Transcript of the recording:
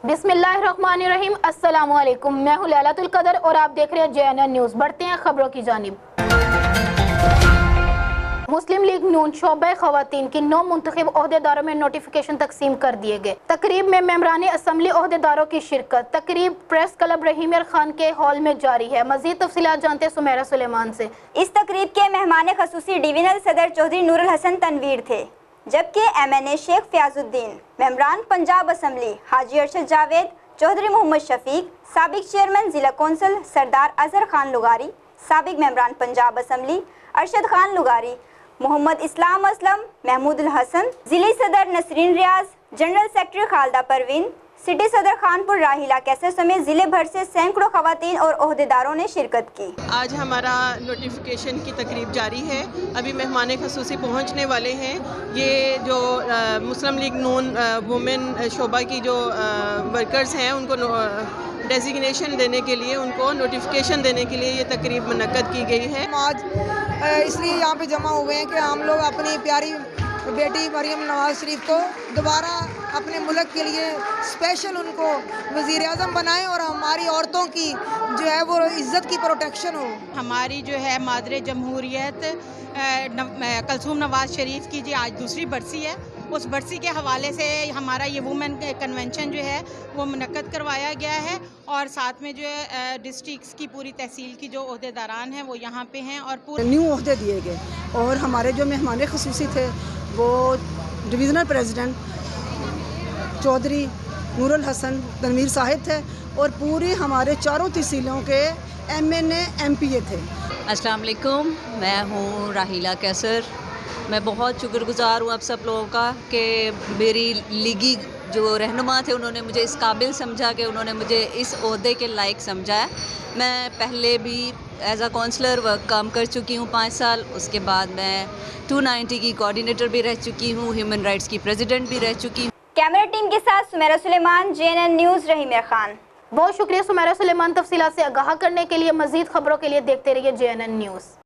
بسم اللہ الرحمن الرحیم، السلام علیکم، میں ہوں لیلۃ القدر اور آپ دیکھ رہے ہیں JNN نیوز۔ بڑھتے ہیں خبروں کی جانب۔ مسلم لیگ نون شعبہ خواتین کی نومنتخب عہدیداروں میں نوٹیفکیشن تقسیم کر دیے گئے۔ تقریب میں ممبران اسمبلی عہدیداروں کی شرکت۔ تقریب پریس کلب رحیم خان کے ہال میں جاری ہے۔ مزید تفصیلات جانتے ہیں سمیرہ سلیمان سے۔ اس تقریب کے مہمان خصوصی ڈویژنل صدر چودھری نور الحسن تنویر تھے، جبکہ MNA شیخ فیاض الدین، ممبران پنجاب اسمبلی حاجی ارشد جاوید، چودھری محمد شفیق، سابق چیئرمین ضلع کونسل سردار اظہر خان لغاری، سابق ممبران پنجاب اسمبلی ارشد خان لغاری، محمد اسلام اسلم، محمود الحسن، ضلعی صدر Nasreen Riaz, general secretary Khalida Parveen, city صدر خانپور راحیلہ کیسر سمیت ضلع بھر سے سینکڑوں خواتین اور عہدیداروں نے شرکت کی۔ آج ہمارا نوٹیفکیشن کی تقریب جاری ہے، ابھی مہمان خصوصی پہنچنے والے ہیں۔ یہ جو مسلم لیگ نون وومن شعبہ کی جو ورکرز ہیں ان کو ڈیزیگنیشن دینے کے لیے، ان کو نوٹیفکیشن دینے کے لیے یہ تقریب منعقد کی گئی ہے۔ آج اس لیے یہاں پہ جمع ہوئے ہیں کہ ہم لوگ اپنی پیاری بیٹی مریم نواز شریف کو دوبارہ اپنے ملک کے لیے اسپیشل ان کو وزیر اعظم بنائیں اور ہماری عورتوں کی جو ہے وہ عزت کی پروٹیکشن ہو۔ ہماری جو ہے مادر جمہوریت کلثوم نواز شریف کی جی آج دوسری برسی ہے، اس برسی کے حوالے سے ہمارا یہ وومن کنونشن جو ہے وہ منعقد کروایا گیا ہے، اور ساتھ میں جو ہے ڈسٹرکٹس کی پوری تحصیل کی جو عہدیداران ہیں وہ یہاں پہ ہیں، اور پورے نیو عہدے دیے گئے، اور ہمارے جو مہمان خصوصی تھے وہ ڈویژنل پریزیڈنٹ چودھری نور الحسن تنویر صاحب تھے، اور پوری ہمارے چاروں تحصیلوں کے MNA MPA تھے۔ السلام علیکم، میں ہوں راحیلہ کیسر۔ میں بہت شکر گزار ہوں آپ سب لوگوں کا کہ میری لیگی جو رہنما تھے انہوں نے مجھے اس قابل سمجھا کہ انہوں نے مجھے اس عہدے کے لائق سمجھا ہے۔ میں پہلے بھی ایز اے کونسلر ورک کام کر چکی ہوں 5 سال، اس کے بعد میں 290 کی کوآرڈینیٹر بھی رہ چکی ہوں، ہیومن رائٹس کی پریزیڈنٹ بھی رہ چکی ہوں۔ کیمرہ ٹیم کے ساتھ سمیرہ سلیمان، JNN نیوز، رحیم خان۔ بہت شکریہ سمیرہ سلیمان، تفصیلات سے آگاہ کرنے کے لیے۔ مزید خبروں کے لیے دیکھتے رہیے JNN نیوز۔